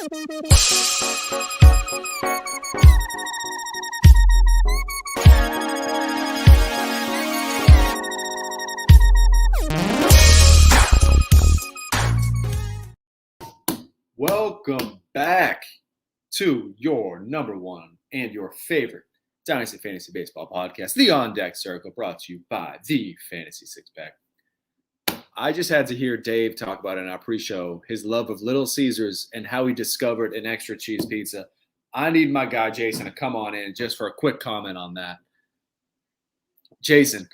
Welcome back to your number one and your favorite Dynasty Fantasy Baseball podcast, the On Deck Circle, brought to you by the Fantasy Six Pack. I just had to hear Dave talk about in our pre-show his love of Little Caesars and how he discovered an extra cheese pizza. I need my guy Jason to come on in just for a quick comment on that. Jason,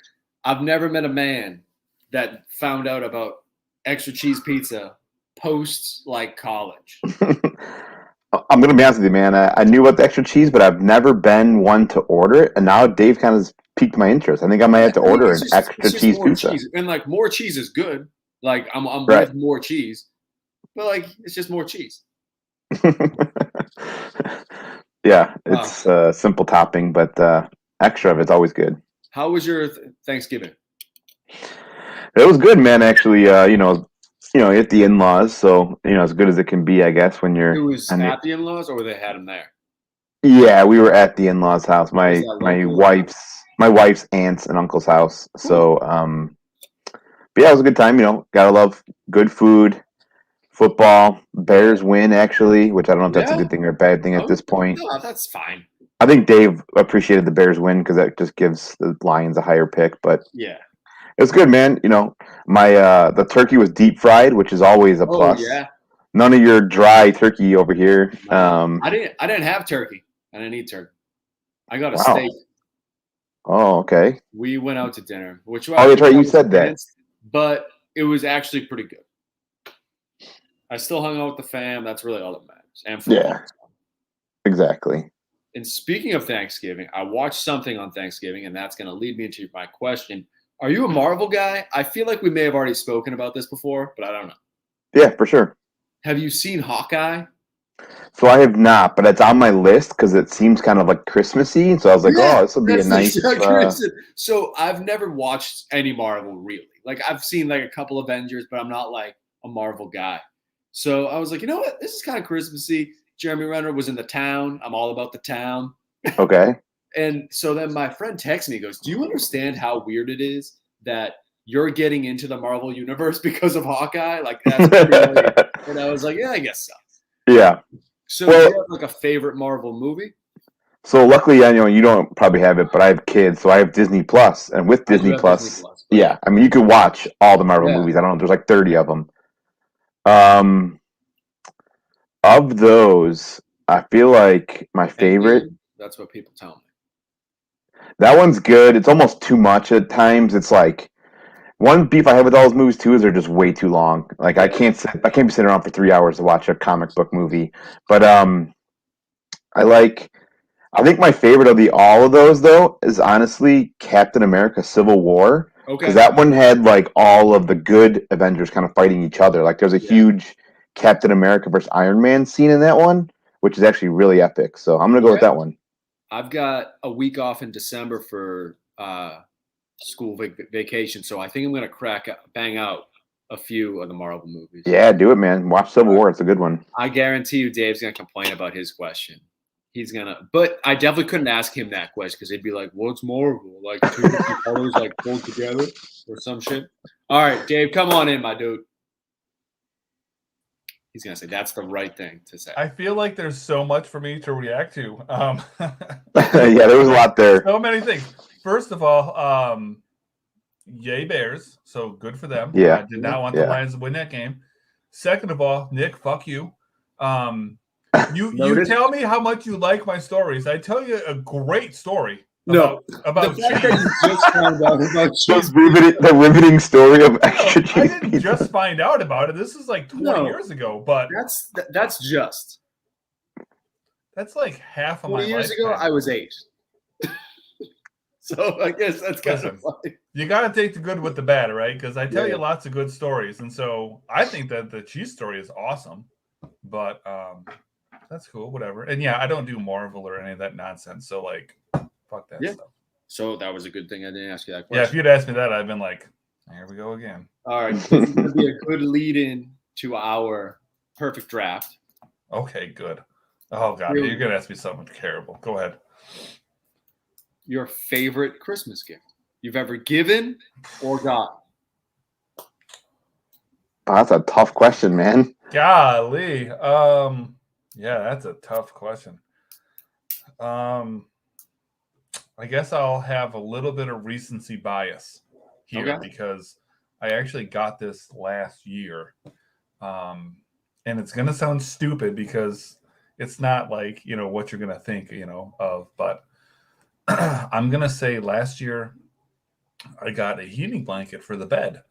I've never met a man that found out about extra cheese pizza post like college. I'm going to be honest with you, man. I knew about the extra cheese, but I've never been one to order it. And now Dave kind of piqued my interest. I think I might have to order an extra cheese pizza. Cheese. And like more cheese is good. Like I'm right. with more cheese, but like it's just more cheese. Yeah, it's a simple topping, but extra of it's always good. How was your Thanksgiving? It was good, man. Actually, at the in-laws, so as good as it can be, I guess. When you're it was at the in-laws, or they had them there? Yeah, we were at the in-laws' house. My wife's aunts and uncle's house. Cool. So, but yeah, it was a good time. Gotta love good food, football. Bears win, actually, which I don't know if that's a good thing or a bad thing at this point. No, that's fine. I think Dave appreciated the Bears win because that just gives the Lions a higher pick. But yeah. It was good, man. My the turkey was deep fried, which is always a plus. Oh, yeah. None of your dry turkey over here. I didn't have turkey. I didn't eat turkey. I got a steak. Oh, okay. We went out to dinner, which that's right. You said that, but it was actually pretty good. I still hung out with the fam. That's really all that matters. And yeah, exactly. And speaking of Thanksgiving, I watched something on Thanksgiving, and that's going to lead me into my question. Are you a Marvel guy? I feel like we may have already spoken about this before, but I don't know. Yeah, for sure. Have you seen Hawkeye? So I have not, but it's on my list because it seems kind of like Christmassy. So I was like, this will be a nice. So I've never watched any Marvel really. Like I've seen like a couple Avengers, but I'm not like a Marvel guy. So I was like, you know what? This is kind of Christmassy. Jeremy Renner was in the town. I'm all about the town. Okay. And so then my friend texts me, goes, do you understand how weird it is that you're getting into the Marvel universe because of Hawkeye? Like, that's pretty weird. And I was like, yeah, I guess so. Yeah. So do you have like a favorite Marvel movie? So luckily, I know you don't probably have it, but I have kids, so I have Disney Plus. And with Disney Plus, yeah, I mean, you can watch all the Marvel movies. I don't know, there's like 30 of them. Of those, I feel like my favorite. That's what people tell me. That one's good. It's almost too much at times. It's like one beef I have with all those movies too is they're just way too long. Like I can't be sitting around for 3 hours to watch a comic book movie. But I think my favorite of all of those though is honestly Captain America: Civil War. Okay. Because that one had like all of the good Avengers kind of fighting each other. Like there's a huge Captain America versus Iron Man scene in that one, which is actually really epic. So I'm gonna go with that one. I've got a week off in December for school vacation, so I think I'm going to bang out a few of the Marvel movies. Yeah, do it, man. Watch Civil War. It's a good one. I guarantee you Dave's going to complain about his question. He's going to – but I definitely couldn't ask him that question because he'd be like, what's Marvel? Like two different colors like pulled together or some shit. All right, Dave, come on in, my dude. He's going to say that's the right thing to say. I feel like there's so much for me to react to. Yeah, there was a lot there. So many things. First of all, yay Bears. So good for them. Yeah. I did not want the Lions to win that game. Second of all, Nick, fuck you. You tell me how much you like my stories. I tell you a great story. About the fact that you just found out about cheese. The riveting story of extra cheese. I didn't just find out about it. This is like 20 years ago, but that's like half of my life. 20 years ago, I was 8. So I guess that's kind of funny. You got to take the good with the bad, right? Because I tell you lots of good stories, and so I think that the cheese story is awesome. But that's cool, whatever. And I don't do Marvel or any of that nonsense. So like. Fuck that stuff. So that was a good thing I didn't ask you that question. Yeah, if you'd asked me that, I'd been like, here we go again. All right. This is going to be a good lead-in to our perfect draft. Okay, good. Oh God, Really? you're gonna ask me something terrible. Go ahead. Your favorite Christmas gift you've ever given or got? Oh, that's a tough question, man. Golly. Yeah, that's a tough question. I guess I'll have a little bit of recency bias here because I actually got this last year. And it's gonna sound stupid because it's not like, what you're gonna think, of, but I'm gonna say last year I got a heating blanket for the bed.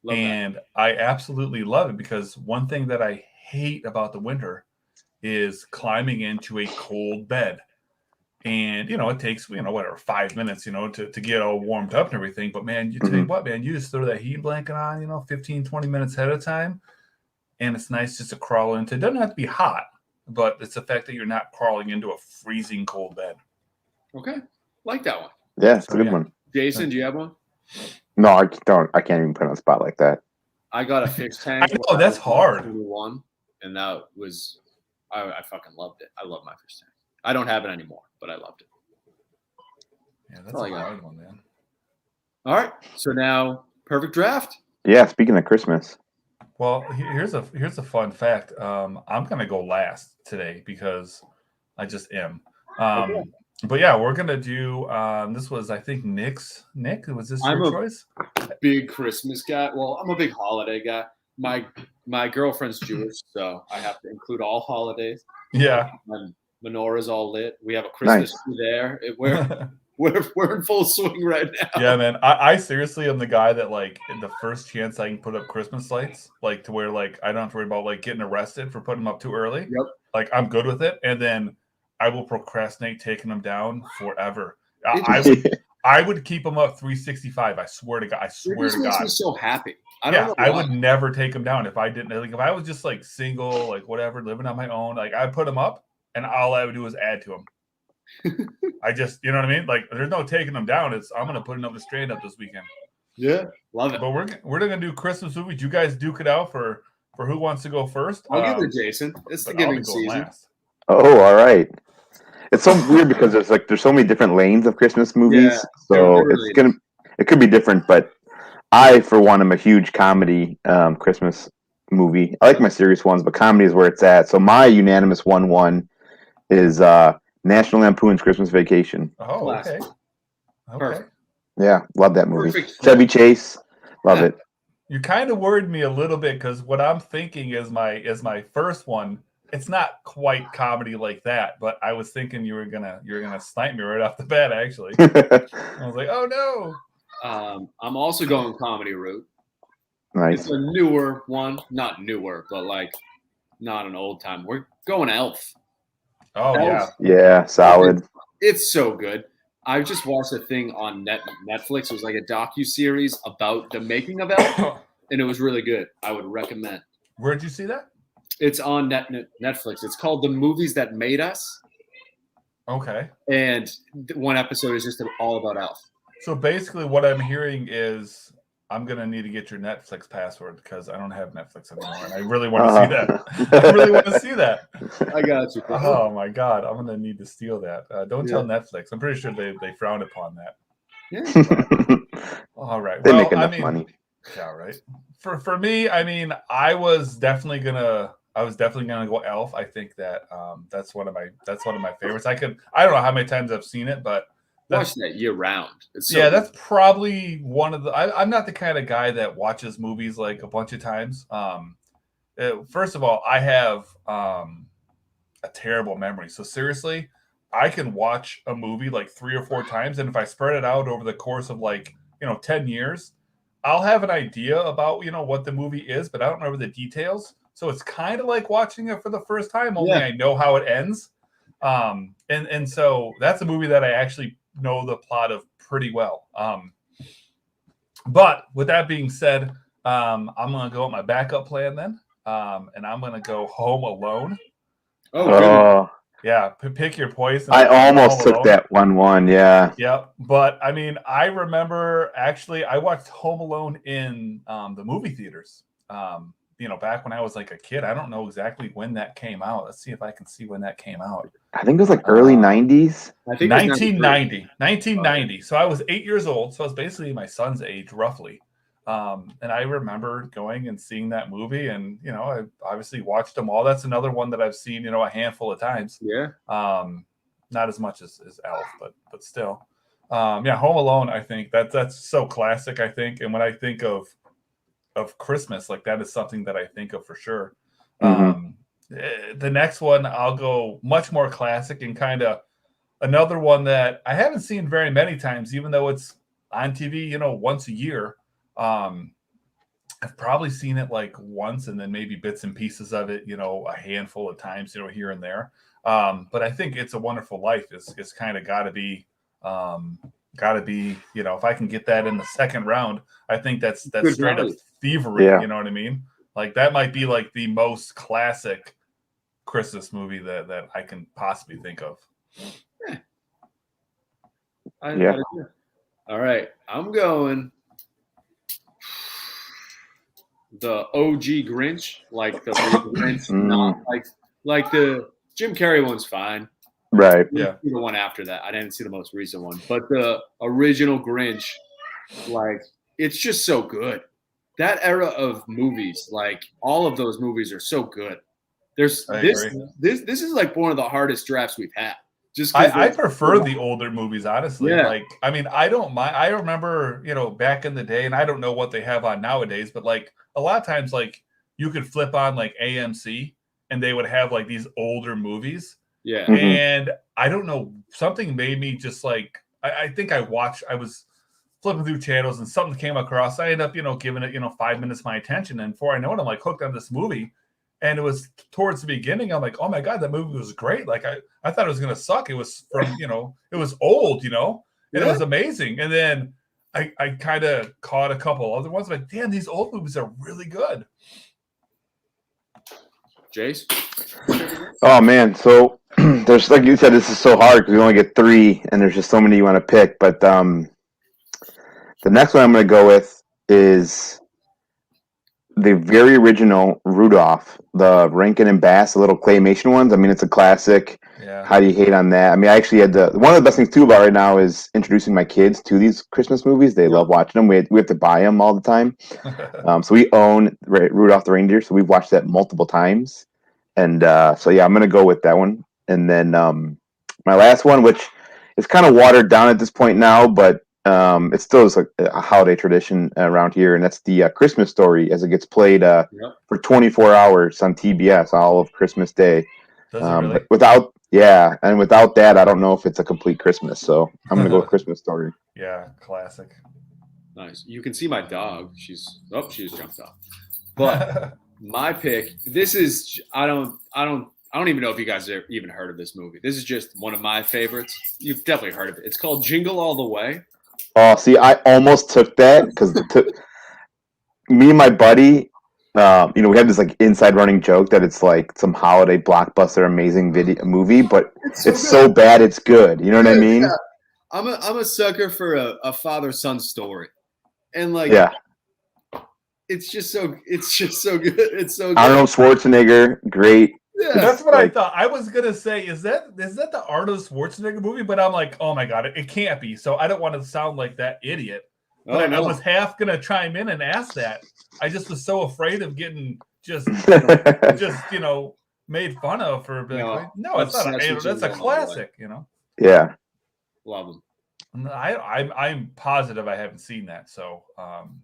And I absolutely love it because one thing that I hate about the winter is climbing into a cold bed. And, it takes, whatever, 5 minutes, to get all warmed up and everything. But, man, you tell you what, man, you just throw that heat blanket on, 15, 20 minutes ahead of time. And it's nice just to crawl into. It doesn't have to be hot, but it's the fact that you're not crawling into a freezing cold bed. Okay. Like that one. Yeah, it's a good one. Jason, do you have one? No, I don't. I can't even put on a spot like that. I got a fish tank. I know, that's hard. And that was, I fucking loved it. I love my fish tank. I don't have it anymore, but I loved it. Yeah, that's a hard one, man. All right. So now, perfect draft. Yeah, speaking of Christmas. Well, here's a fun fact. I'm gonna go last today because I just am. But yeah, we're gonna do. This was, I think, Nick's. Nick, was this your choice? Big Christmas guy. Well, I'm a big holiday guy. My girlfriend's Jewish, so I have to include all holidays. Yeah. My menorah's all lit. We have a Christmas tree there. We're in full swing right now. Yeah, man. I seriously am the guy that, like, the first chance I can put up Christmas lights, like, to where, like, I don't have to worry about, like, getting arrested for putting them up too early. Yep. Like, I'm good with it. And then I will procrastinate taking them down forever. I would keep them up 365. I swear to God. I swear to God. Makes me so happy. I would never take them down if I didn't. Like, if I was just, like, single, like, whatever, living on my own, like, I'd put them up, and all I would do is add to them. I just, you know what I mean? Like, there's no taking them down. I'm gonna put another strand up this weekend. Yeah, love it. But we're gonna do Christmas movies. You guys duke it out for who wants to go first. I'll give it to Jason. It's the giving season. Last. Oh, all right. It's so weird because there's so many different lanes of Christmas movies. Yeah, so it could be different. But I, for one, am a huge comedy Christmas movie. I like my serious ones, but comedy is where it's at. So my unanimous 1-1 is National Lampoon's Christmas Vacation. Oh, okay. Perfect. Yeah, love that movie. Perfect. Chevy Chase, love it. You kind of worried me a little bit because what I'm thinking is my first one. It's not quite comedy like that, but I was thinking you're gonna snipe me right off the bat. Actually, I was like, oh no. I'm also going comedy route. Nice. It's a newer one, not newer, but like not an old time. We're going Elf. Oh, Elf. Yeah, solid. It's so good. I just watched a thing on Netflix. It was like a docu-series about the making of Elf, and it was really good. I would recommend. Where'd you see that? It's on Netflix. It's called The Movies That Made Us. Okay. And one episode is just all about Elf. So basically what I'm hearing is I'm going to need to get your Netflix password because I don't have Netflix anymore. And I really want to see that. I really want to see that. I got you. Oh, my God. I'm going to need to steal that. Don't tell Netflix. I'm pretty sure they frown upon that. Yeah. All right. They make enough money. Yeah, right. For me, I mean, I was definitely gonna go Elf. I think that that's one of my favorites. I don't know how many times I've seen it, but watch that year round. That's probably one of the. I'm not the kind of guy that watches movies like a bunch of times. First of all, I have a terrible memory. So seriously, I can watch a movie like 3 or 4 times, and if I spread it out over the course of 10 years. I'll have an idea about, what the movie is, but I don't remember the details. So it's kind of like watching it for the first time, only I know how it ends. And so that's a movie that I actually know the plot of pretty well. But with that being said, I'm going to go with my backup plan then. And I'm going to go Home Alone. Oh, yeah. Pick your poison. I almost took that 1-1. Yeah. Yep. But I mean, I remember actually I watched Home Alone in the movie theaters back when I was like a kid. I don't know exactly when that came out. Let's see if I can see when that came out. I think it was like early 90s. I think it was 1990. 1990. So I was 8 years old. So I was basically my son's age, roughly. And I remember going and seeing that movie, and I obviously watched them all. That's another one that I've seen, a handful of times. Yeah. Not as much as Elf, but still. Home Alone, I think that's so classic, I think. And when I think of Christmas, like that is something that I think of for sure. Mm-hmm. The next one, I'll go much more classic and kind of another one that I haven't seen very many times, even though it's on TV, once a year. I've probably seen it like once and then maybe bits and pieces of it, a handful of times, here and there. But I think It's a Wonderful Life is kind of got to be, if I can get that in the second round, I think that's straight up thievery. Yeah. You know what I mean? Like that might be like the most classic Christmas movie that I can possibly think of. Yeah. All right. I'm going the OG Grinch, like the Grinch, not like the Jim Carrey one's fine. Right. Yeah. The one after that. I didn't see the most recent one. But the original Grinch, like, it's just so good. That era of movies, like all of those movies are so good. This is like one of the hardest drafts we've had. Just I prefer the older movies, honestly. Yeah. Like, I mean, I don't mind. I remember, back in the day, and I don't know what they have on nowadays, but like a lot of times, like you could flip on like AMC and they would have like these older movies. Yeah. Mm-hmm. And I don't know, something made me just like, I think I was flipping through channels and something came across. I ended up, giving it, 5 minutes of my attention. And before I know it, I'm like hooked on this movie. And it was towards the beginning. I'm like, oh my God, that movie was great. Like I thought it was going to suck. It was from, it was old, and it was amazing. And then I kind of caught a couple other ones, but damn, these old movies are really good. Jace? Oh man. So there's, like you said, this is so hard because we only get 3 and there's just so many you want to pick. But the next one I'm going to go with is the very original Rudolph, the Rankin and Bass, the little claymation ones. I mean, it's a classic. Yeah. How do you hate on that? I mean, I actually had one of the best things too about right now is introducing my kids to these Christmas movies. They love watching them. We have to buy them all the time. So we own Rudolph the Reindeer, so we've watched that multiple times. And so yeah, I'm gonna go with that one. And then my last one, which is kind of watered down at this point now, but it still is a holiday tradition around here, and that's the Christmas Story, as it gets played for 24 hours on TBS all of Christmas Day. Does it really? But without that, I don't know if it's a complete Christmas. So I'm gonna go with Christmas Story. Yeah, classic. Nice. You can see my dog. She's jumped off. But my pick. This is I don't even know if you guys have even heard of this movie. This is just one of my favorites. You've definitely heard of it. It's called Jingle All the Way. Oh, see, I almost took that because me and my buddy, we had this like inside running joke that it's like some holiday blockbuster amazing movie, but it's so bad it's good. You know what I mean? Yeah. I'm a sucker for a father-son story, and like, it's just so good. It's so good. Arnold Schwarzenegger, great. Yeah. That's what I thought. I was gonna say, is that the Arnold Schwarzenegger movie? But I'm like, oh my God, it can't be. So I don't want to sound like that idiot. But I was half gonna chime in and ask that. I just was so afraid of getting just made fun of for a bit. No, it's not. That's a classic, Yeah. Love them. I'm positive I haven't seen that, so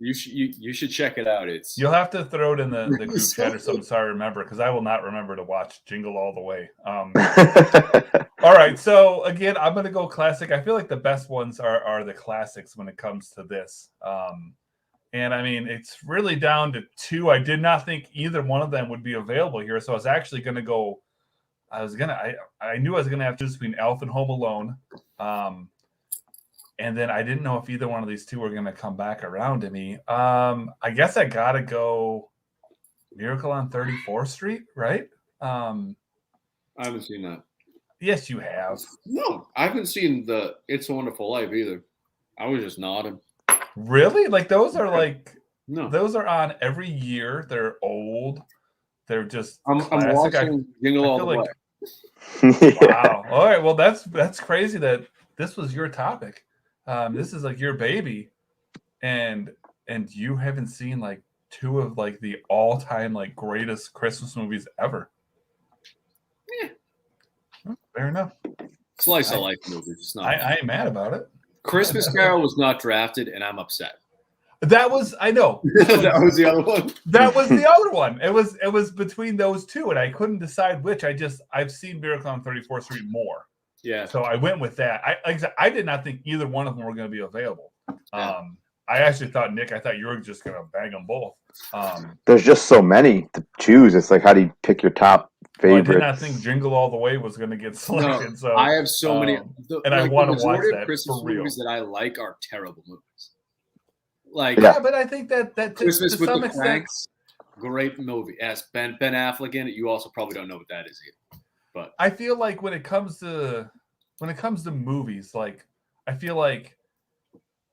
you should check it out. You'll have to throw it in the group chat or something so I remember, because I will not remember to watch Jingle All the Way. All right, so again, I'm gonna go classic. I feel like the best ones are the classics when it comes to this. And I mean, it's really down to 2. I did not think either one of them would be available here, so I was actually gonna go. I knew I was gonna have to choose between Elf and Home Alone. And then I didn't know if either one of these two were going to come back around to me. I guess I got to go Miracle on 34th Street, right? I haven't seen that. Yes, you have. No, I haven't seen the It's a Wonderful Life either. I was just nodding. Really? Like those are like... No. Those are on every year. They're old. They're just I'm watching Jingle All the Way. Wow. All right. Well, that's crazy that this was your topic. This is like your baby, and you haven't seen like two of like the all-time like greatest Christmas movies ever. Yeah. Fair enough. Slice of life movie. Just not. I ain't mad about it. Christmas Carol was not drafted, and I'm upset. That was I know. That was the other one. That was the other one. It was between those two, and I couldn't decide which. I've seen Miracle on 34th Street more. Yeah. So I went with that. I did not think either one of them were going to be available. Yeah. I actually thought, Nick, I thought you were just going to bang them both. There's just so many to choose. It's like, how do you pick your top favorites? Well, I did not think Jingle All the Way was going to get selected. No, so I have so many. And I want to watch that Christmas for real. movies that I like are terrible movies. Like yeah, but I think that Christmas to with some the extent, Cranks, great movie. Yes, Ben Affleck in it. You also probably don't know what that is either. But I feel like when it comes to movies, like I feel like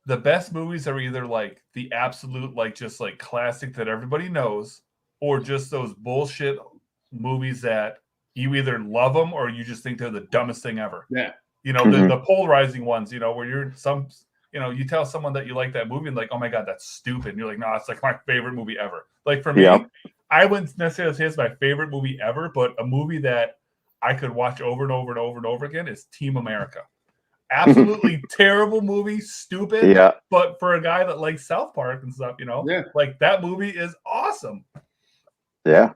the best movies are either like the absolute like just like classic that everybody knows, or just those bullshit movies that you either love them or you just think they're the dumbest thing ever. Yeah, you know, the polarizing ones. You know, where you tell someone that you like that movie and like, oh my God, that's stupid. And you're like, no, it's like my favorite movie ever. Like for me, I wouldn't necessarily say it's my favorite movie ever, but a movie that I could watch over and over and over and over again is Team America. Absolutely terrible movie, stupid. Yeah. But for a guy that likes South Park and stuff, like that movie is awesome. Yeah.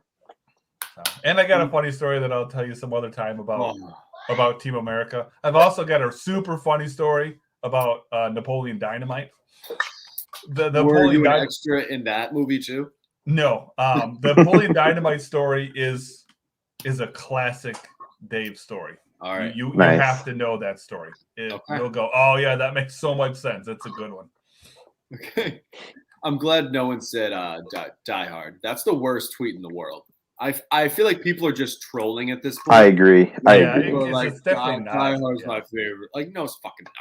And I got a funny story that I'll tell you some other time about Team America. I've also got a super funny story about Napoleon Dynamite. Were you an extra in that movie too? No. The Napoleon Dynamite story is a classic Dave story. All right. You have to know that story. You'll go, oh yeah, that makes so much sense. It's a good one. Okay. I'm glad no one said Die Hard. That's the worst tweet in the world. I feel like people are just trolling at this point. I agree. I agree. It's definitely not. Die Hard is my favorite. Like, no, it's fucking not.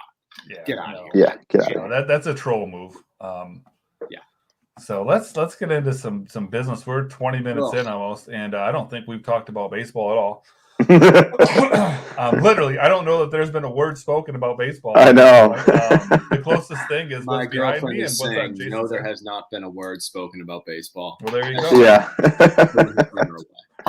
Yeah, get out of here. Yeah, get out of here. That's a troll move. Yeah. So let's get into some business. We're 20 minutes in almost, and I don't think we've talked about baseball at all. Literally, I don't know that there's been a word spoken about baseball. I know. The closest thing is my what's behind girlfriend me is and saying, what's there has not been a word spoken about baseball. Well, there you go. Yeah.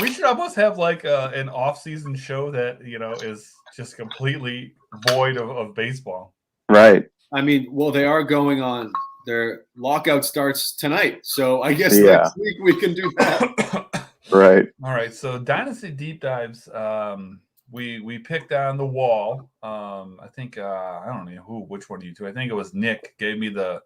We should almost have like an off-season show that is just completely void of baseball. Right. I mean, well, they are going on. Their lockout starts tonight, so I guess next week we can do that. Right. All right. So Dynasty Deep Dives, we picked on the wall. I think I don't know which one of you two. I think it was Nick gave me the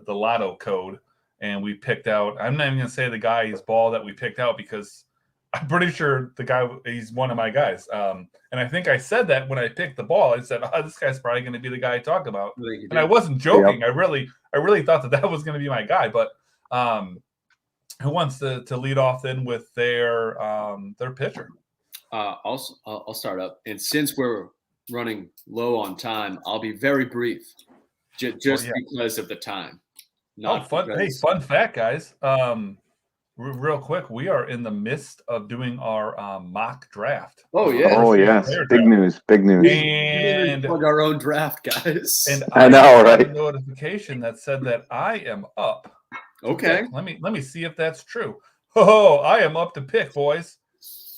lotto code, and we picked out. I'm not even gonna say the guy's ball that we picked out because I'm pretty sure the guy he's one of my guys. And I think I said that when I picked the ball. I said, "Oh, this guy's probably going to be the guy I talk about." And I wasn't joking. Yep. I really thought that was going to be my guy. But who wants to lead off then with their pitcher? I'll start up. And since we're running low on time, I'll be very brief, just because of the time. Fun fact, guys. Real quick, we are in the midst of doing our mock draft. Oh yeah! Oh yes! Big news! And plug our own draft, guys. And I know, right? A notification that said that I am up. Okay. Let me see if that's true. Oh, I am up to pick, boys.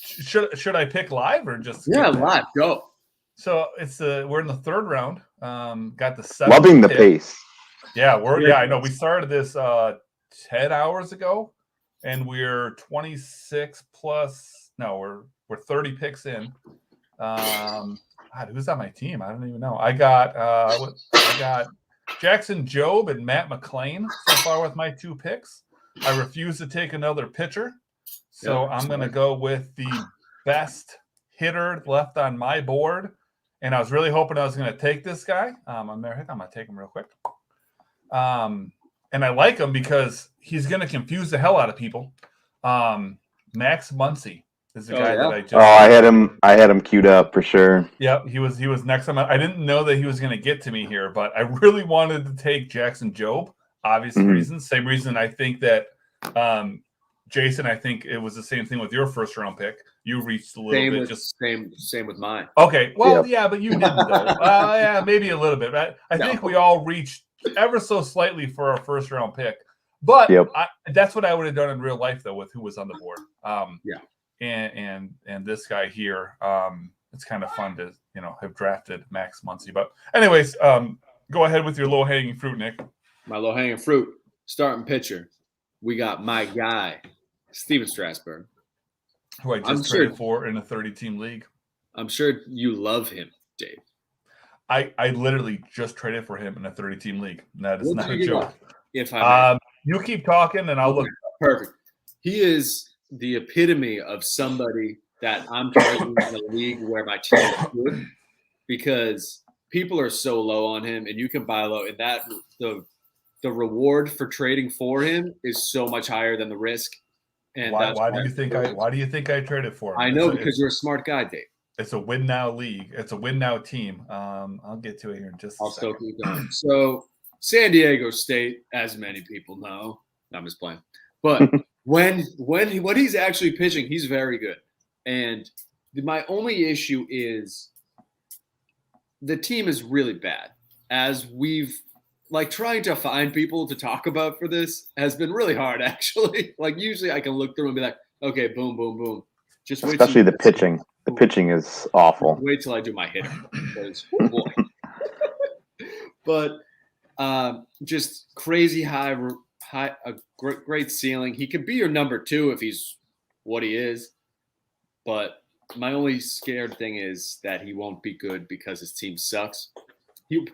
Should I pick live or just live? Go. So it's we're in the third round. Got the 7th loving the pick. pace. Yeah, I know. We started this 10 hours ago. And we're 26 plus. No, we're 30 picks in. God, who's on my team? I don't even know. I got Jackson Jobe and Matt McClain so far with my 2 picks. I refuse to take another pitcher, so I'm going to go with the best hitter left on my board. And I was really hoping I was going to take this guy. I'm going to take him real quick. And I like him because he's going to confuse the hell out of people. Max Muncy is the guy that I just. Oh, I had him queued up for sure. Yep, he was next time. I didn't know that he was going to get to me here, but I really wanted to take Jackson Jobe. obvious reasons. Same reason I think that Jason, I think it was the same thing with your first round pick. You reached a little bit. Same with mine. Okay. Well, yeah, but you didn't though. Yeah, maybe a little bit. I think we all reached ever so slightly for our first round pick. But that's what I would have done in real life though, with who was on the board. And this guy here. It's kind of fun to have drafted Max Muncy. But anyways, go ahead with your low hanging fruit, Nick. My low hanging fruit, starting pitcher. We got my guy, Steven Strasburg, who I just traded for in a 30-team league. I'm sure you love him, Dave. I literally just traded for him in a 30-team league. That is not a joke. You keep talking, and I'll look. Perfect. He is the epitome of somebody that I'm trading in a league where my team is good, because people are so low on him, and you can buy low, and that the reward for trading for him is so much higher than the risk. And why do you think I traded for him? I know, because you're a smart guy, Dave. It's a win now league. It's a win now team. I'll get to it here in just a second. I'll still keep going. So San Diego State, as many people know, I'm just playing. But when he's actually pitching, he's very good. And my only issue is the team is really bad. As we've trying to find people to talk about for this has been really hard, actually. Usually I can look through and be like, okay, boom, boom, boom. Just wait. Especially the pitching. The pitching is awful. Wait till I do my hitter. Because, boy. But just crazy high, a great ceiling. He could be your number 2 if he's what he is. But my only scared thing is that he won't be good because his team sucks. He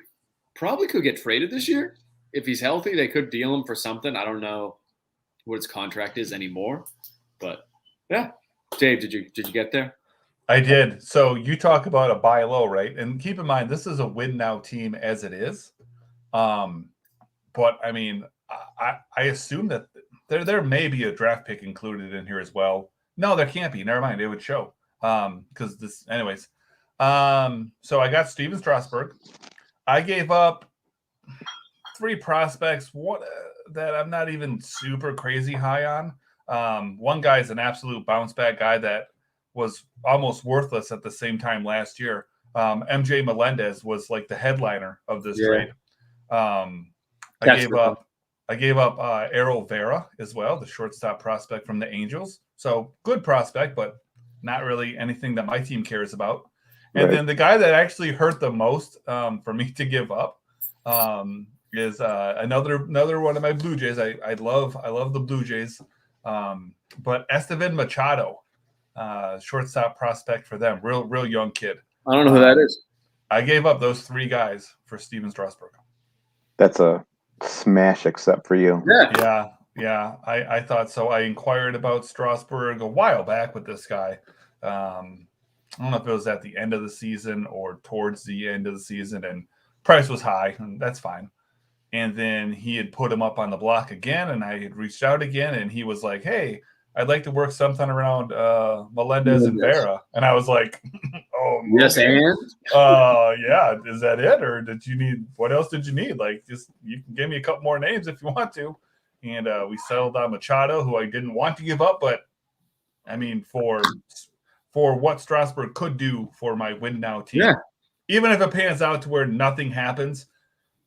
probably could get traded this year. If he's healthy, they could deal him for something. I don't know what his contract is anymore. But, yeah. Dave, did you get there? I did. So you talk about a buy low, right? And keep in mind, this is a win now team as it is. But, I mean, I assume that there may be a draft pick included in here as well. No, there can't be. Never mind. It would show. Because this, anyways. So I got Steven Strasburg. I gave up 3 prospects, one that I'm not even super crazy high on. One guy's an absolute bounce back guy that was almost worthless at the same time last year. MJ Melendez was like the headliner of this trade. I gave up Errol Vera as well, the shortstop prospect from the Angels. So good prospect, but not really anything that my team cares about. And then the guy that actually hurt the most for me to give up is another one of my Blue Jays. I love the Blue Jays, but Estevan Machado, shortstop prospect for them, real young kid. I don't know who that is. I gave up those 3 guys for Steven Strasburg. That's a smash, except for you. Yeah. I thought so. I inquired about Strasburg a while back with this guy. I don't know if it was at the end of the season or towards the end of the season, and price was high, and that's fine. And then he had put him up on the block again, and I had reached out again, and he was like, hey, I'd like to work something around Melendez and Vera. And I was like, oh, yes, okay. And? Yeah, is that it? Or what else did you need? Just you can give me a couple more names if you want to. And we settled on Machado, who I didn't want to give up, but I mean, for what Strasburg could do for my win now team. Yeah. Even if it pans out to where nothing happens,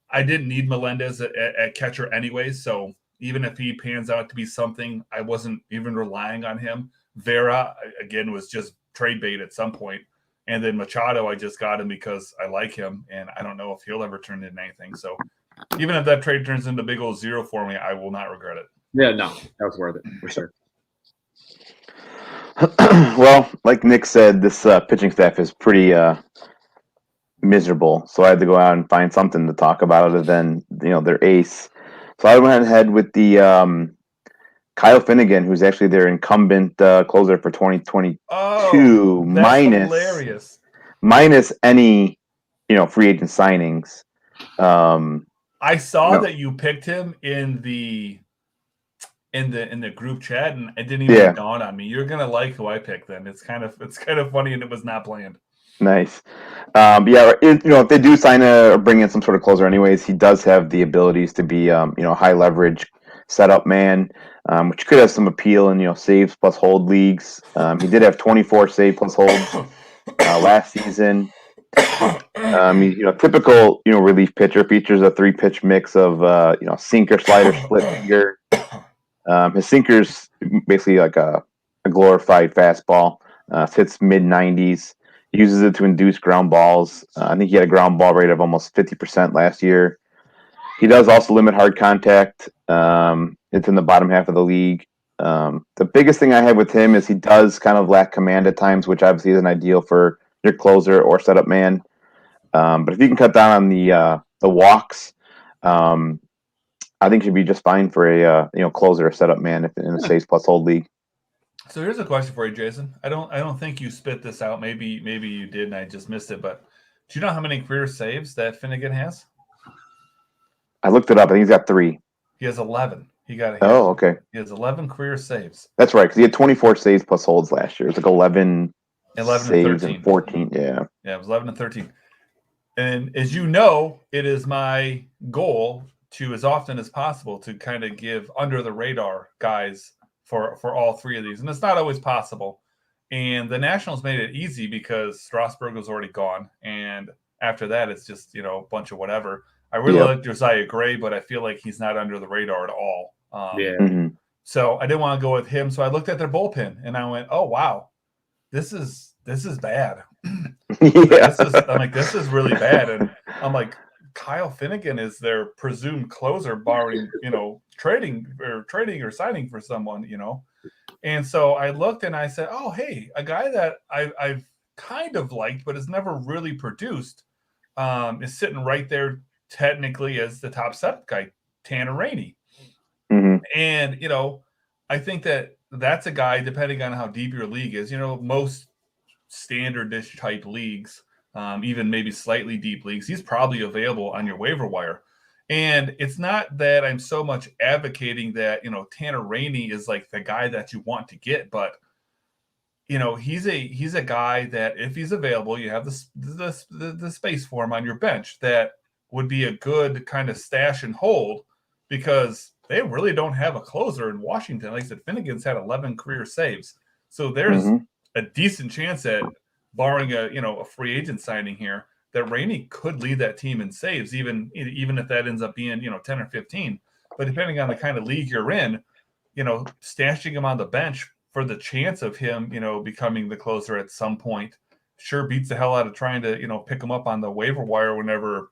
I didn't need Melendez at catcher anyways. So even if he pans out to be something, I wasn't even relying on him. Vera, again, was just trade bait at some point. And then Machado, I just got him because I like him, and I don't know if he'll ever turn into anything. So even if that trade turns into a big old 0 for me, I will not regret it. Yeah, no, that was worth it for sure. Well, like Nick said, this pitching staff is pretty miserable. So I had to go out and find something to talk about other than their ace. So I went ahead with the Kyle Finnegan, who's actually their incumbent closer for 2022, hilarious. Minus any free agent signings. I saw that you picked him in the group chat, and it didn't even dawn on me. You're gonna like who I picked. Then it's kind of funny, and it was not planned. Nice. If they do sign or bring in some sort of closer, anyways, he does have the abilities to be, high leverage setup man, which could have some appeal in saves plus hold leagues. He did have 24 save plus holds last season. Typical relief pitcher, features a 3-pitch mix of sinker, slider, split finger. His sinker's basically like a glorified fastball. Hits mid-90s. Uses it to induce ground balls. I think he had a ground ball rate of almost 50% last year. He does also limit hard contact. It's in the bottom half of the league. The biggest thing I have with him is he does kind of lack command at times, which obviously isn't ideal for your closer or setup man. But if you can cut down on the walks, I think he'd be just fine for a closer or setup man if in a saves plus hold league. So here's a question for you, Jason. I don't think you spit this out. Maybe you did and I just missed it. But do you know how many career saves that Finnegan has? I looked it up. I think he's got 3. He has 11. Okay. He has 11 career saves. That's right, because he had 24 saves plus holds last year. It was like 11 saves and 14. Yeah. Yeah, it was 11 and 13. And as you know, it is my goal to, as often as possible, to kind of give under the radar guys for all 3 of these. And it's not always possible. And the Nationals made it easy because Strasburg was already gone. And after that, it's just, a bunch of whatever. I really like Josiah Gray, but I feel like he's not under the radar at all. So I didn't want to go with him. So I looked at their bullpen and I went, oh, wow, this is bad. This is really bad. And I'm like, Kyle Finnegan is their presumed closer, barring, trading or signing for someone, And so I looked and I said, oh, hey, a guy that I've kind of liked, but has never really produced, is sitting right there technically as the top setup guy, Tanner Rainey. Mm-hmm. And, I think that's a guy, depending on how deep your league is, most standard-ish type leagues, even maybe slightly deep leagues, he's probably available on your waiver wire. And it's not that I'm so much advocating that, Tanner Rainey is like the guy that you want to get, but he's a guy that if he's available, you have the space for him on your bench that would be a good kind of stash and hold, because they really don't have a closer in Washington. Like I said, Finnegan's had 11 career saves. So there's a decent chance that, barring a free agent signing here, that Rainey could lead that team in saves, even if that ends up being 10 or 15. But depending on the kind of league you're in, stashing him on the bench for the chance of him becoming the closer at some point sure beats the hell out of trying to pick him up on the waiver wire whenever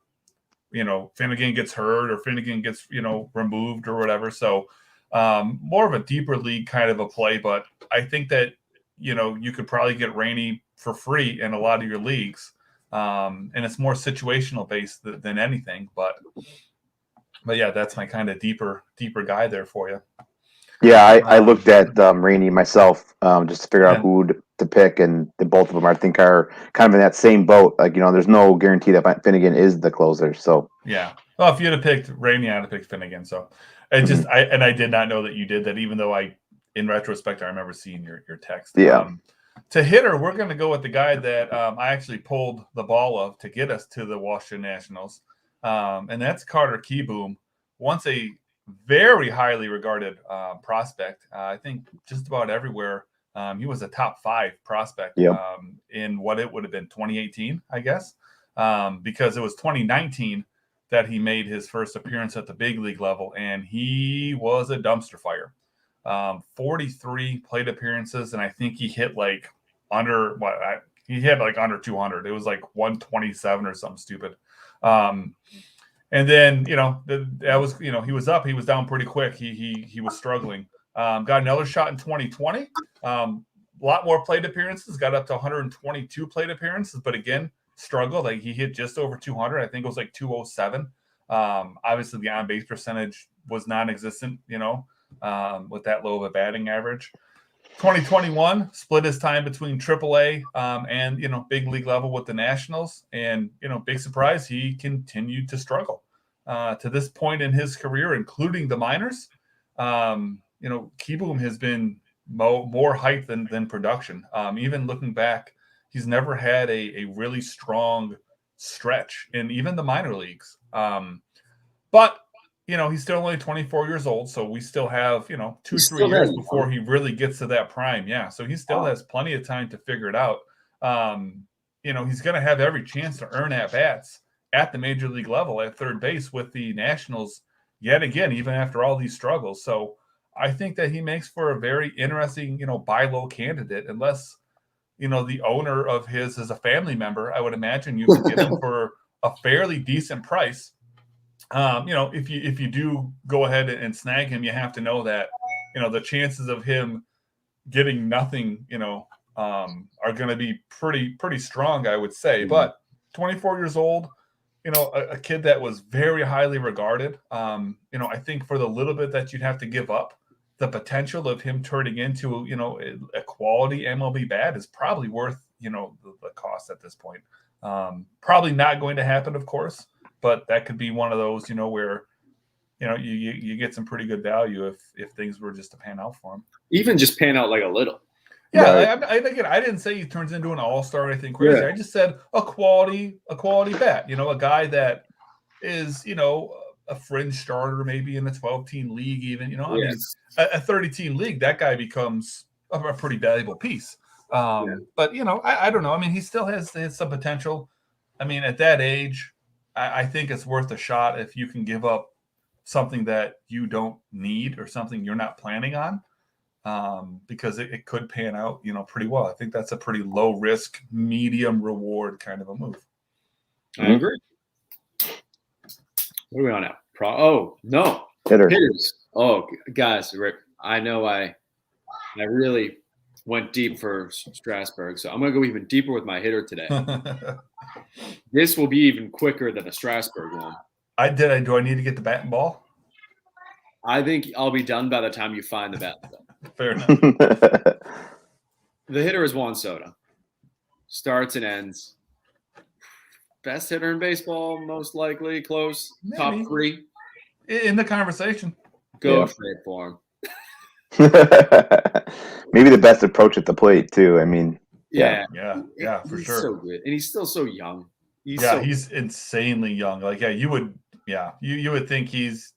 Finnegan gets hurt or Finnegan gets removed or whatever. So more of a deeper league kind of a play, but I think that you could probably get Rainey for free in a lot of your leagues. And it's more situational based than anything, but yeah, that's my kind of deeper guy there for you. Yeah, I looked at Rainey myself just to figure out who to pick, and both of them I think are kind of in that same boat. Like, there's no guarantee that Finnegan is the closer. So yeah, well, if you'd have picked Rainey, I'd have picked Finnegan. So it just I did not know that you did that, even though in retrospect I remember seeing your text. Yeah. To hitter, we're going to go with the guy that I actually pulled the ball of to get us to the Washington Nationals, and that's Carter Kieboom. Once a very highly regarded prospect. I think just about everywhere. He was a top 5 prospect in what it would have been 2018, I guess, because it was 2019 that he made his first appearance at the big league level, and he was a dumpster fire. 43 plate appearances, and I think he hit like under under 200. It was like 127 or something stupid. And then, that was, he was up, he was down pretty quick. He was struggling. Got another shot in 2020. A lot more plate appearances, got up to 122 plate appearances, but again, struggled. Like, he hit just over 200. I think it was like 207. Obviously the on-base percentage was non-existent, with that low of a batting average. 2021 split his time between AAA and big league level with the Nationals, and big surprise, he continued to struggle to this point in his career, including the minors. Kieboom has been more hype than production. Even looking back, He's never had a really strong stretch in even the minor leagues. But he's still only 24 years old, so we still have 2-3 years before he really gets to that prime. Yeah, so he still has plenty of time to figure it out. He's going to have every chance to earn at bats at the major league level at third base with the Nationals yet again, even after all these struggles. So I think that he makes for a very interesting, buy low candidate, unless, the owner of his is a family member. I would imagine you could get him for a fairly decent price. If you do go ahead and snag him, you have to know that, the chances of him getting nothing, are going to be pretty strong, I would say. But 24 years old, a kid that was very highly regarded. I think for the little bit that you'd have to give up, the potential of him turning into, a quality MLB bat is probably worth, the cost at this point. Probably not going to happen, of course, but that could be one of those, where, you get some pretty good value if things were just to pan out for him. Even just pan out like a little. Yeah, right. I didn't say he turns into an all-star or anything crazy. Yeah. I just said a quality bat. A guy that is, a fringe starter maybe in a 12-team league even. I mean, a 30-team league, that guy becomes a pretty valuable piece. But, I don't know. I mean, he still has some potential. I mean, at that age, I think it's worth a shot if you can give up something that you don't need or something you're not planning on. Because it could pan out, pretty well. I think that's a pretty low risk, medium reward kind of a move. I agree. What are we on now? No. Hitters. Oh, guys, Rick, I know I really went deep for Strasburg, so I'm going to go even deeper with my hitter today. This will be even quicker than a Strasburg one. Do I need to get the bat and ball? I think I'll be done by the time you find the bat and ball. Fair enough. The hitter is Juan Soto. Starts and ends. Best hitter in baseball, most likely. Close. Maybe. Top 3. In the conversation. Go straight for him. Maybe the best approach at the plate, too. I mean, yeah, for he's sure. So good. And he's still so young. He's insanely young. Like, you would think he's,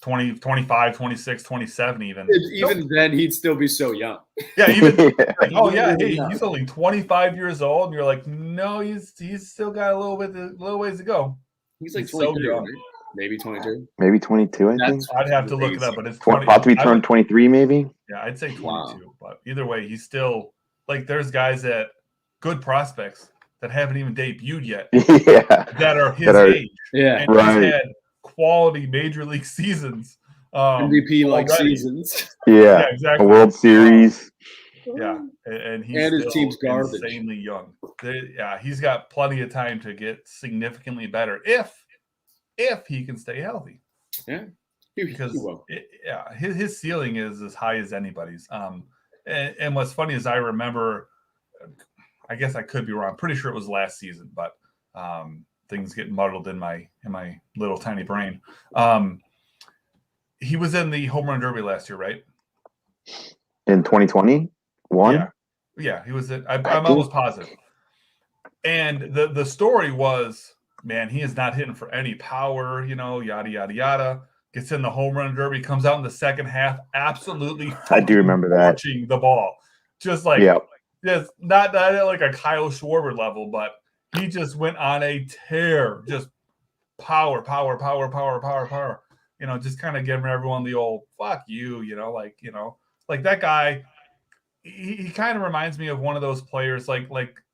20, 25, 26, 27 even. Even then, he'd still be so young. Yeah, even he's only 25 years old, and you're like, no, he's still got a little ways to go. He's like 22, so young. Right? Maybe 22. Maybe 22, I think. I'd have to look it up, but it's about to be turned 23, maybe. Yeah, I'd say 22. Wow. But either way, he's still there's guys good prospects that haven't even debuted yet. That are his age. Yeah, and right. He's had quality major league seasons, MVP like seasons. Yeah, exactly. A World Series. Yeah, and his team's garbage. Insanely young. He's got plenty of time to get significantly better if he can stay healthy. Yeah, because his ceiling is as high as anybody's. And what's funny is I remember, I guess I could be wrong. I'm pretty sure it was last season, but things get muddled in my little tiny brain. He was in the home run derby last year, right? In 2021? Yeah, he was. I'm almost positive. And the story was, man, he is not hitting for any power, yada yada yada. Gets in the home run derby, comes out in the second half, absolutely. I do remember that. Watching the ball, just like just not at like a Kyle Schwarber level, but he just went on a tear, just power. Just kind of giving everyone the old "fuck you," like that guy. He kind of reminds me of one of those players, like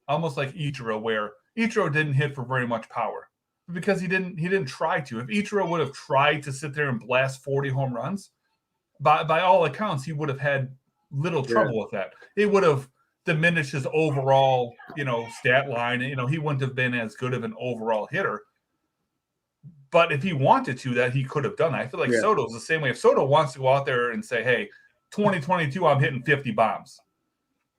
almost like Ichiro, where Ichiro didn't hit for very much power because he didn't try to. If Ichiro would have tried to sit there and blast 40 home runs, by all accounts, he would have had little trouble with that. It would have diminished his overall, stat line. He wouldn't have been as good of an overall hitter. But if he wanted to, that he could have done that. I feel like Soto's the same way. If Soto wants to go out there and say, hey, 2022, I'm hitting 50 bombs.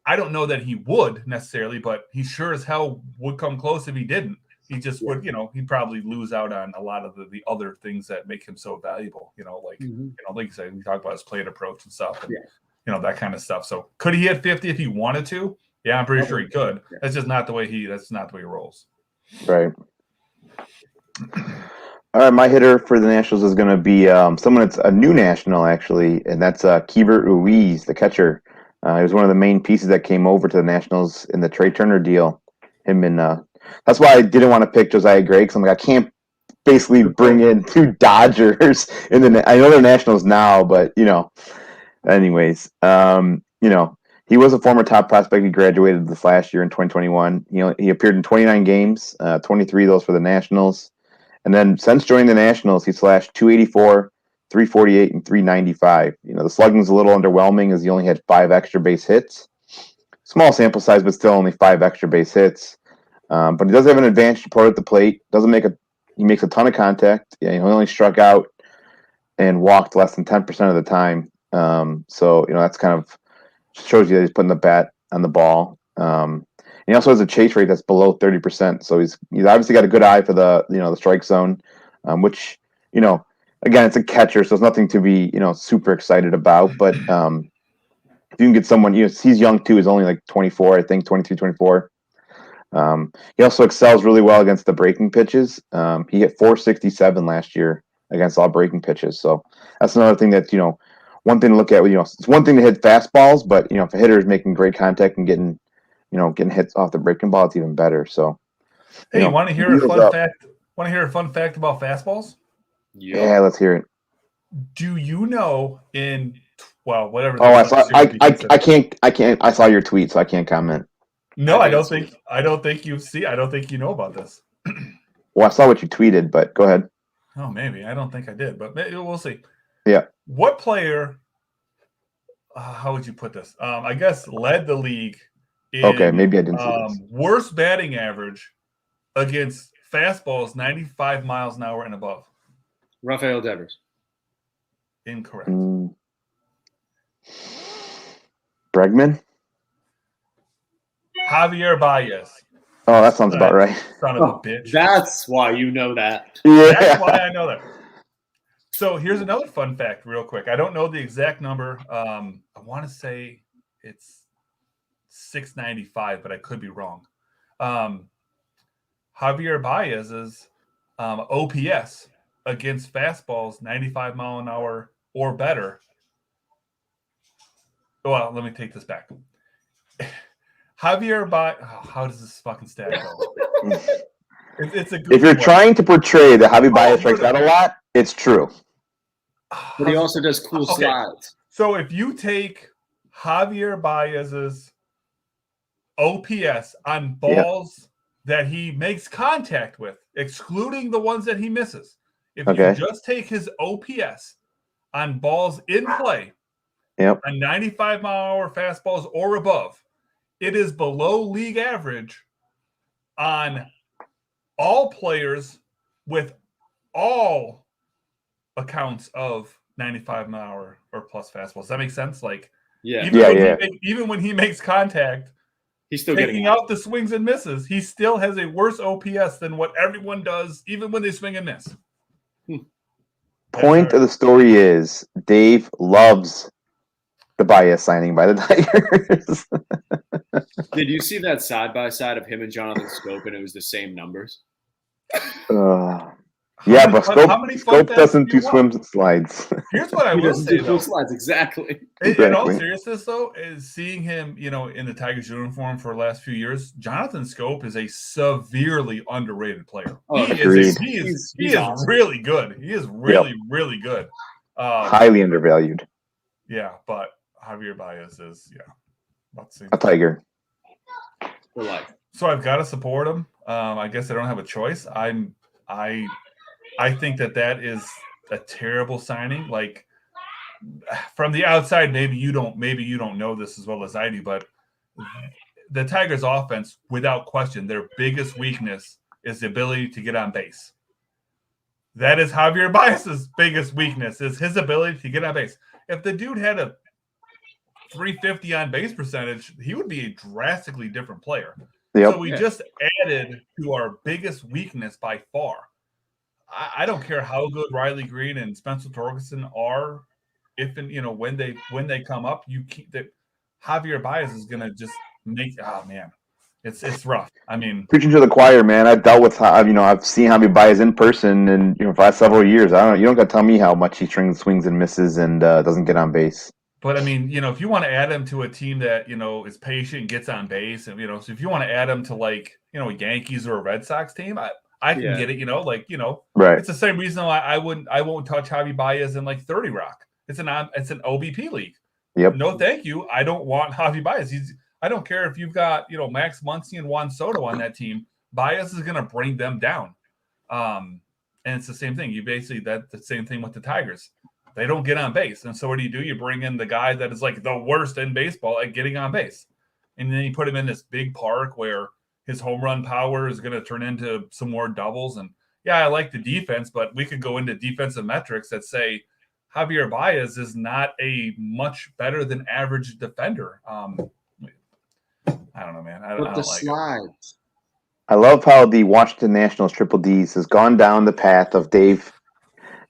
I don't know that he would necessarily, but he sure as hell would come close if he didn't. He just would, he'd probably lose out on a lot of the other things that make him so valuable. Like you said, we talk about his plate approach and stuff, and that kind of stuff. So could he hit 50 if he wanted to? Yeah, I'm pretty sure he could. That's just not the way he rolls. Right. All right, my hitter for the Nationals is going to be someone that's a new National, actually, and that's Keibert Ruiz, the catcher. He was one of the main pieces that came over to the Nationals in the Trey Turner deal. That's why I didn't want to pick Josiah Gray, because I'm like, I can't basically bring in two Dodgers I know they're Nationals now, but anyways, he was a former top prospect. He graduated this last year in 2021. He appeared in 29 games, 23 of those for the Nationals. And then since joining the Nationals, he slashed 284, 348, and 395. The slugging's a little underwhelming as he only had 5 extra base hits. Small sample size, but still only 5 extra base hits. But he does have an advantage to put at the plate. He makes a ton of contact. Yeah, he only struck out and walked less than 10% of the time. So that's kind of shows you that he's putting the bat on the ball. He also has a chase rate that's below 30%. So he's obviously got a good eye for the the strike zone, which again, it's a catcher, so it's nothing to be super excited about. But if you can get someone, he's young too. He's only like 24, I think, 22, 24. He also excels really well against the breaking pitches. He hit 467 last year against all breaking pitches. So that's another thing that one thing to look at. It's one thing to hit fastballs, but if a hitter is making great contact and getting hits off the breaking ball, it's even better. So, hey, you want to hear a fun fact? Want to hear a fun fact about fastballs? Yeah, let's hear it. Do you know whatever? Oh, I can't. I saw your tweet, so I can't comment. No, I don't think you know about this. Well, I saw what you tweeted, but go ahead. Oh, maybe. I don't think I did, but maybe we'll see. Yeah. What player, how would you put this? I guess led the league in maybe I didn't see this. Worst batting average against fastballs 95 miles an hour and above? Rafael Devers. Incorrect. Bregman? Javier Baez. Oh, that sounds about right. Son of a bitch. That's why you know that. Yeah. That's why I know that. So here's another fun fact real quick. I don't know the exact number. I want to say it's 695, but I could be wrong. Javier Baez's OPS against fastballs 95 mile an hour or better. Well, let me take this back. Javier Baez. How does this fucking stat go? It's a good if you're trying to portray that Javier Baez strikes out a lot, it's true. But he also does cool slides. So if you take Javier Baez's OPS on balls that he makes contact with, excluding the ones that he misses, if you just take his OPS on balls in play, on 95 mile an hour fastballs or above, it is below league average on all players with all accounts of 95 mile an hour or plus fastballs. Does that make sense? Even when he makes contact, he's still taking out the swings and misses, he still has a worse OPS than what everyone does, even when they swing and miss. Point of the story is Dave loves the Baez signing by the Tigers. Did you see that side by side of him and Jonathan Scope, and it was the same numbers? But Scope doesn't do swims and slides. Here's what I will say, though. Slides, exactly. In all seriousness, though, is seeing him, in the Tigers uniform for the last few years, Jonathan Scope is a severely underrated player. He is really good. He is really good. Highly undervalued. Yeah, but Javier Baez is, a Tiger. For life. So I've got to support him. I guess I don't have a choice. I think that is a terrible signing. Like, from the outside, maybe you don't know this as well as I do, but the Tigers' offense, without question, their biggest weakness is the ability to get on base. That is Javier Baez's biggest weakness, is his ability to get on base. If the dude had a 350 on base percentage, he would be a drastically different player. Yep. So we just added to our biggest weakness by far. I don't care how good Riley Green and Spencer Torkelson are, if and when they come up, Javier Baez is going to just Oh man, it's rough. I mean, preaching to the choir, man. I've dealt with I've seen Javi Baez in person, and for the last several years. I don't know. You don't got to tell me how much he swings and misses and doesn't get on base. But I mean, if you want to add him to a team that is patient, gets on base, and so if you want to add him to like a Yankees or a Red Sox team, I can get it. Right. It's the same reason why I won't touch Javi Baez in like 30 Rock. It's an OBP league. Yep. No, thank you. I don't want Javi Baez. I don't care if you've got Max Muncy and Juan Soto on that team. Baez is going to bring them down. And it's the same thing. That's the same thing with the Tigers. They don't get on base. And so what do? You bring in the guy that is like the worst in baseball at getting on base. And then you put him in this big park where his home run power is going to turn into some more doubles. And yeah, I like the defense, but we could go into defensive metrics that say Javier Baez is not a much better than average defender. I don't know, man. I don't like slides. I love how the Washington Nationals Triple D's has gone down the path of Dave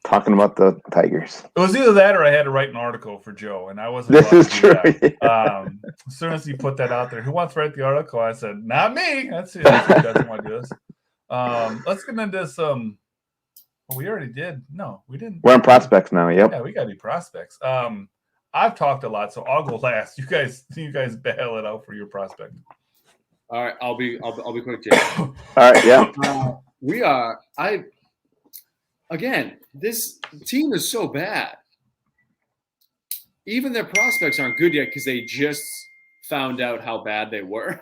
talking about the Tigers. It was either that or I had to write an article for Joe, and I wasn't. This is true. Yeah. As soon as he put that out there, who wants to write the article? I said, not me. That's who doesn't want to do this. Let's get into some. Well, we already did. No, we didn't. We're on prospects now. Yep. Yeah, we got to be prospects. I've talked a lot, so I'll go last. You guys bail it out for your prospect. All right, I'll be quick, Jay. All right, yeah. Again, this team is so bad. Even their prospects aren't good yet because they just found out how bad they were.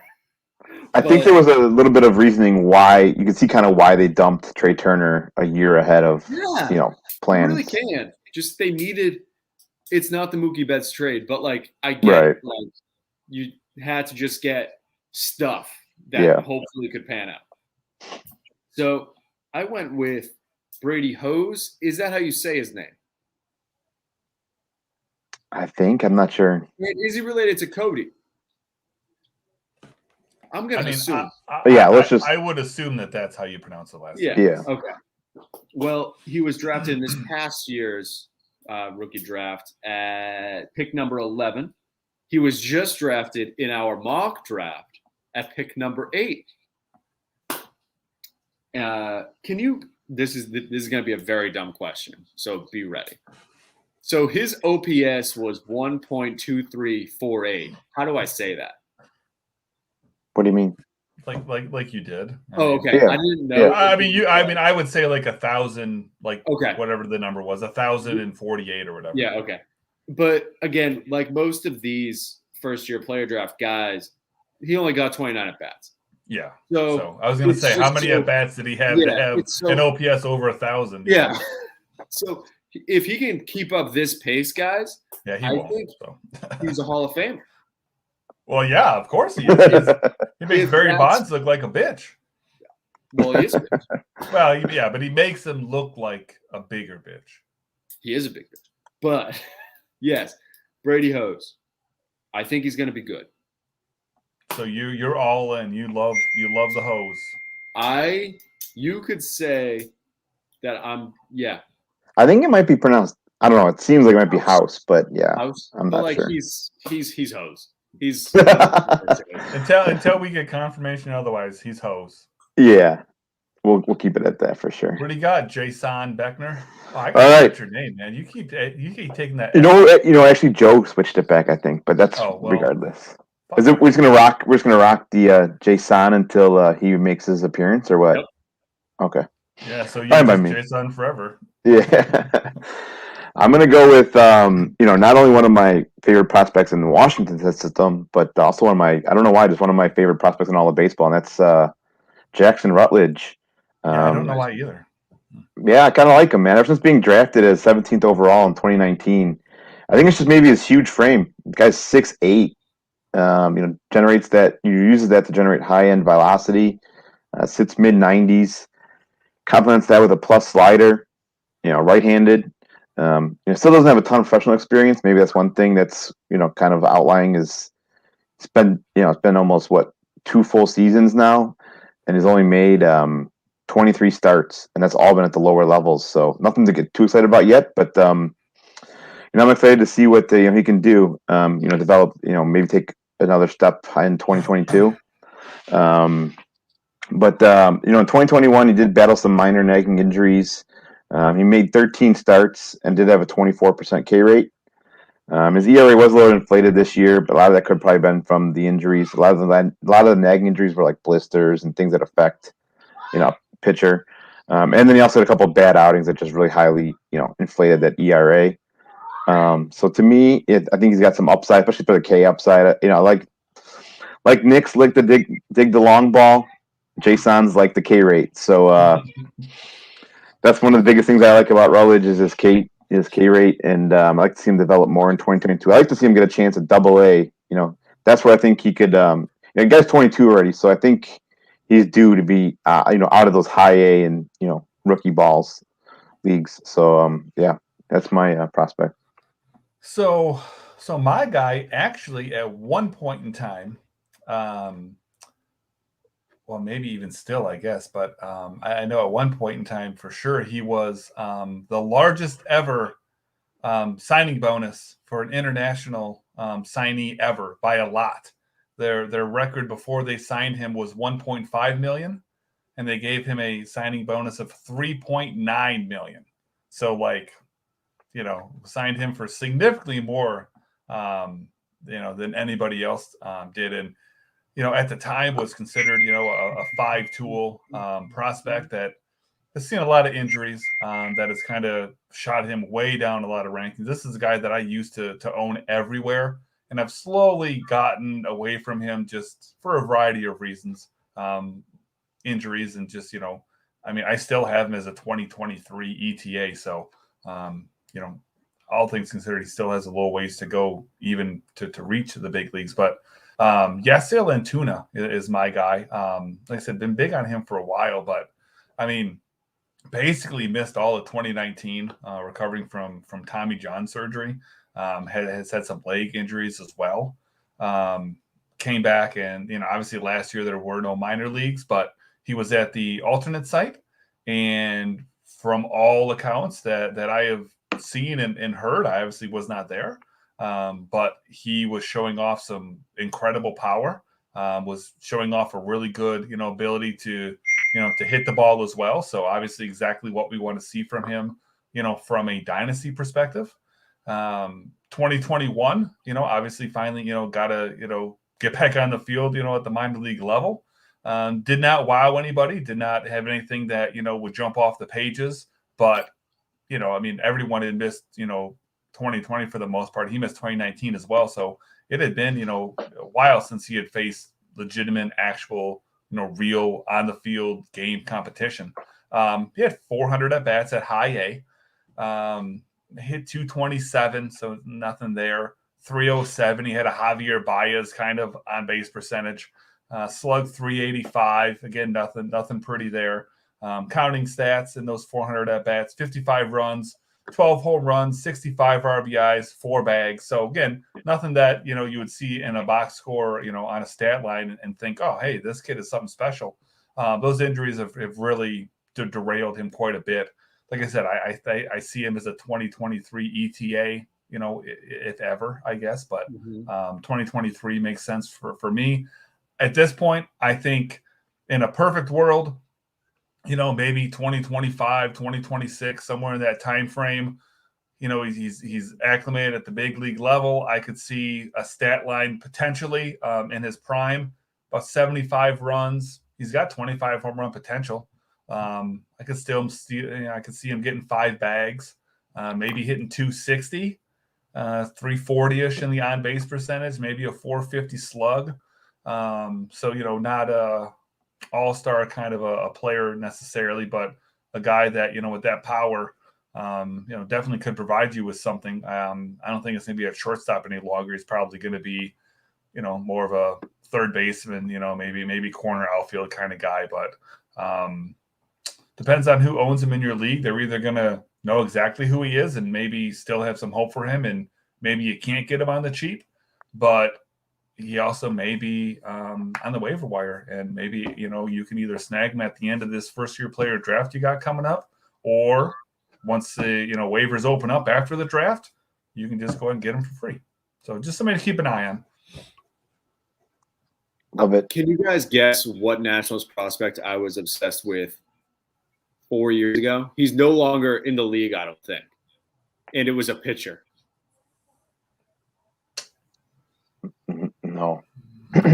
I think there was a little bit of reasoning why you can see kind of why they dumped Trey Turner a year ahead of plans. You really can. Just they needed. It's not the Mookie Betts trade, but like I get like you had to just get stuff that hopefully could pan out. So I went with Brady Hose. Is that how you say his name? I think. I'm not sure. Is he related to Cody? I'm going to assume. I would assume that that's how you pronounce the last name. Yeah. Okay. Well, he was drafted in this past year's rookie draft at pick number 11. He was just drafted in our mock draft at pick number 8. This is going to be a very dumb question, so be ready. So his OPS was 1.2348. How do I say that? What do you mean? Like you did. Okay. Yeah. I didn't know. Yeah. I would say like 1,000, whatever the number was, 1,048 or whatever. Yeah. Okay. But again, like most of these first-year player draft guys, he only got 29 at bats. Yeah. So I was going to say, how many at bats did he have to have an OPS over 1,000? Yeah. So if he can keep up this pace, guys, I think he's a Hall of Famer. Well, yeah, of course he is. He makes Barry Bonds look like a bitch. Well, he is a bitch. Well, yeah, but he makes him look like a bigger bitch. He is a big bitch. But, yes, Brady Hose. I think he's going to be good. So you're all in. You love the hose. You could say that I think it might be pronounced. I don't know. It seems like it might be house, but yeah, house. I'm not sure. He's hose. He's until we get confirmation otherwise, he's hose. Yeah, we'll keep it at that for sure. What do you got, Jason Beckner? Oh, I got all right. Your name, man. You keep taking that. Actually, Joe switched it back, I think, but that's regardless. Is it? We're just gonna rock the Jason until he makes his appearance, or what? Yep. Okay. Yeah. So you Jason forever. Yeah. I'm going to go with, not only one of my favorite prospects in the Washington system, but also one of my favorite prospects in all of baseball, and that's Jackson Rutledge. I don't know why either. Yeah, I kind of like him, man. Ever since being drafted as 17th overall in 2019, I think it's just maybe his huge frame. The guy's 6'8", generates that, uses that to generate high-end velocity, sits mid-90s, complements that with a plus slider, right-handed. Still doesn't have a ton of professional experience. Maybe that's one thing that's kind of outlying is it's been almost 2 full seasons now, and he's only made 23 starts, and that's all been at the lower levels. So nothing to get too excited about yet, but I'm excited to see what he can do. Develop. Maybe take another step in 2022. But in 2021, he did battle some minor nagging injuries. He made 13 starts and did have a 24% K rate. His ERA was a little inflated this year, but a lot of that could probably have been from the injuries. A lot of the nagging injuries were like blisters and things that affect, pitcher. And then he also had a couple of bad outings that just really highly, inflated that ERA. So to me, I think he's got some upside, especially for the K upside. Like Nick's like the dig the long ball. Jason's like the K rate. So that's one of the biggest things I like about Rutledge is his K rate, and I like to see him develop more in 2022. I like to see him get a chance at Double-A. That's where I think he could. The guy's 22 already, so I think he's due to be out of those high A and rookie balls leagues. So yeah, that's my prospect. So my guy actually at one point in time, well, maybe even still, I guess, but I know at one point in time for sure he was the largest ever signing bonus for an international signee ever by a lot. Their record before they signed him was 1.5 million, and they gave him a signing bonus of 3.9 million. So signed him for significantly more than anybody else did. And at the time was considered a five-tool prospect that has seen a lot of injuries, that has kind of shot him way down a lot of rankings. This is a guy that I used to own everywhere, and I've slowly gotten away from him just for a variety of reasons, injuries, and just I still have him as a 2023 ETA. So all things considered, he still has a little ways to go even to reach the big leagues. But Yasiel Antuna is my guy. Like I said, been big on him for a while, but basically missed all of 2019, recovering from Tommy John surgery. Has had some leg injuries as well. Came back, and obviously last year there were no minor leagues, but he was at the alternate site, and from all accounts that I have seen and heard, I obviously was not there, but he was showing off some incredible power. Was showing off a really good ability to hit the ball as well. So obviously exactly what we want to see from him, from a dynasty perspective. 2021, obviously finally, got to, get back on the field, at the minor league level. Did not wow anybody, did not have anything that, would jump off the pages. But, everyone had missed, 2020 for the most part. He missed 2019 as well. So it had been, a while since he had faced legitimate, actual, real on the field game competition. He had 400 at bats at high A. Hit 227, so nothing there. 307. He had a Javier Baez kind of on base percentage. Slug 385. Again, nothing pretty there. Counting stats in those 400 at bats: 55 runs, 12 home runs, 65 RBIs, 4 bags. So again, nothing that you would see in a box score, on a stat line and think, oh, hey, this kid is something special. Those injuries have really derailed him quite a bit. Like I said, I see him as a 2023 ETA, if ever, I guess. But 2023 makes sense for me. At this point, I think in a perfect world, maybe 2025, 2026, somewhere in that time frame, he's acclimated at the big league level. I could see a stat line potentially in his prime, about 75 runs. He's got 25 home run potential. I could see him getting 5 bags, maybe hitting 260, 340-ish in the on base percentage, maybe a 450 slug. So not a all-star kind of a player necessarily, but a guy that with that power, definitely could provide you with something. I don't think it's going to be a shortstop any longer. He's probably going to be, more of a third baseman, maybe corner outfield kind of guy. But depends on who owns him in your league. They're either going to know exactly who he is and maybe still have some hope for him, and maybe you can't get him on the cheap, but he also may be on the waiver wire, and maybe, you can either snag him at the end of this first-year player draft you got coming up, or once the, waivers open up after the draft, you can just go ahead and get him for free. So just somebody to keep an eye on. Love it. Can you guys guess what Nationals prospect I was obsessed with 4 years ago? He's no longer in the league, I don't think. And it was a pitcher. No.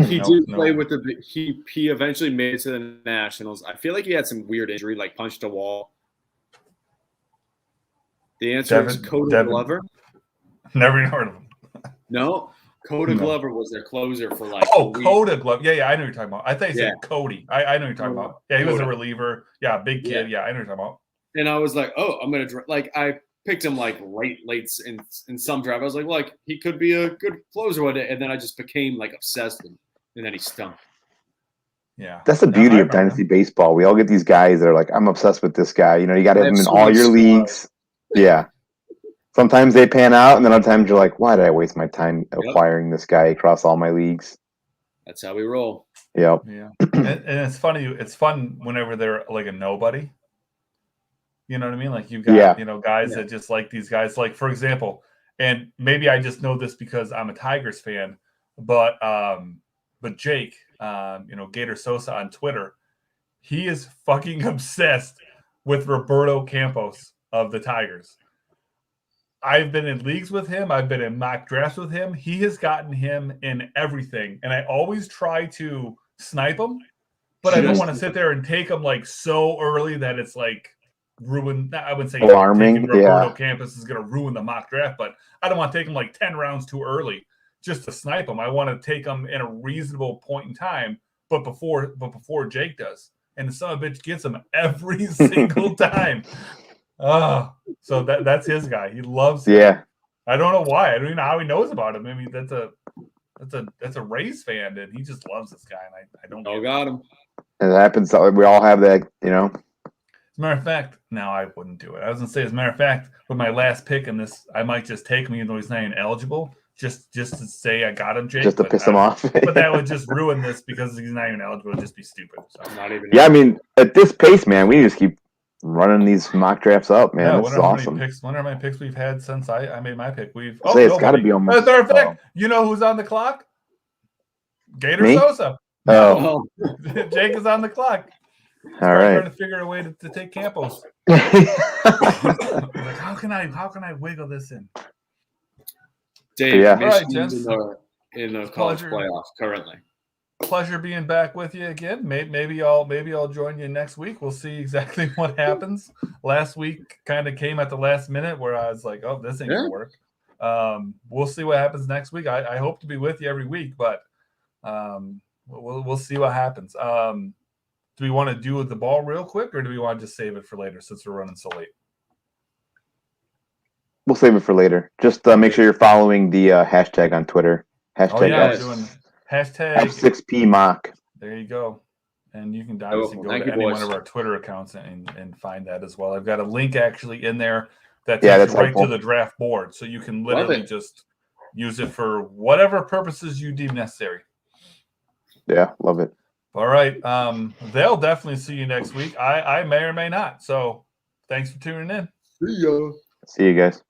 He did play with the he eventually made it to the Nationals. I feel like he had some weird injury, like punched a wall. The answer is Coda Glover. Never even heard of him. No, Coda Glover was their closer for like. Coda Glover. Yeah, I know what you're talking about. I thought you said Cody. I know what you're talking about. Yeah, he was a reliever. Yeah, big kid. Yeah, I know what you're talking about. And I was like, oh, I'm gonna I picked him like late in some draft. I was like he could be a good closer one day, and then I just became like obsessed with him, and then he stunk. Yeah, that's the beauty of Dynasty baseball. We all get these guys that are like, I'm obsessed with this guy. You know, you got to have him in all your leagues. Yeah. Sometimes they pan out, and then other times you're like, why did I waste my time acquiring this guy across all my leagues? That's how we roll. Yep. Yeah. And it's funny. It's fun whenever they're like a nobody. You know what I mean? Like you've got, guys that just like these guys. Like, for example, and maybe I just know this because I'm a Tigers fan, but Jake, Gator Sosa on Twitter, he is fucking obsessed with Roberto Campos of the Tigers. I've been in leagues with him. I've been in mock drafts with him. He has gotten him in everything. And I always try to snipe him, but I don't want to sit there and take him like so early that it's like ruin. I would say alarming. Roberto Campos is going to ruin the mock draft, but I don't want to take him like 10 rounds too early just to snipe him. I want to take him in a reasonable point in time, but before Jake does. And the son of a bitch gets him every single time. So that's his guy. He loves him. Yeah. I don't know why. I don't even know how he knows about him. I mean, that's a Rays fan, and he just loves this guy, and I don't know. Got him. It happens. We all have that, As a matter of fact, no, I wouldn't do it. I was gonna say, as a matter of fact, with my last pick in this, I might just take him even though he's not even eligible, just to say I got him, Jake. Just to piss him off. But that would just ruin this because he's not even eligible. It'd just be stupid. So not even. Yeah, I mean, at this pace, man, we just keep running these mock drafts up, man. This is awesome. Wonder how many picks we've had since I made my pick. It's got to be almost. As a matter of fact, you know who's on the clock? Gator Me? Sosa. Oh, Jake is on the clock. All right. Trying to figure a way to take Campos. Like, how can I wiggle this in? Dave, yeah. Gents. in the college playoffs currently. Pleasure being back with you again. Maybe I'll join you next week. We'll see exactly what happens. Last week kind of came at the last minute where I was like, oh, this ain't gonna work. We'll see what happens next week. I hope to be with you every week, but we'll see what happens. Do we want to do the ball real quick, or do we want to just save it for later since we're running so late? We'll save it for later. Just make sure you're following the hashtag on Twitter. Hashtag we're doing hashtag F6P mock. There you go. And you can obviously go to any one of our Twitter accounts and find that as well. I've got a link actually in there that takes you right to the draft board. So you can literally just use it for whatever purposes you deem necessary. Yeah, love it. All right. They'll definitely see you next week. I may or may not. So thanks for tuning in. See ya. See you guys.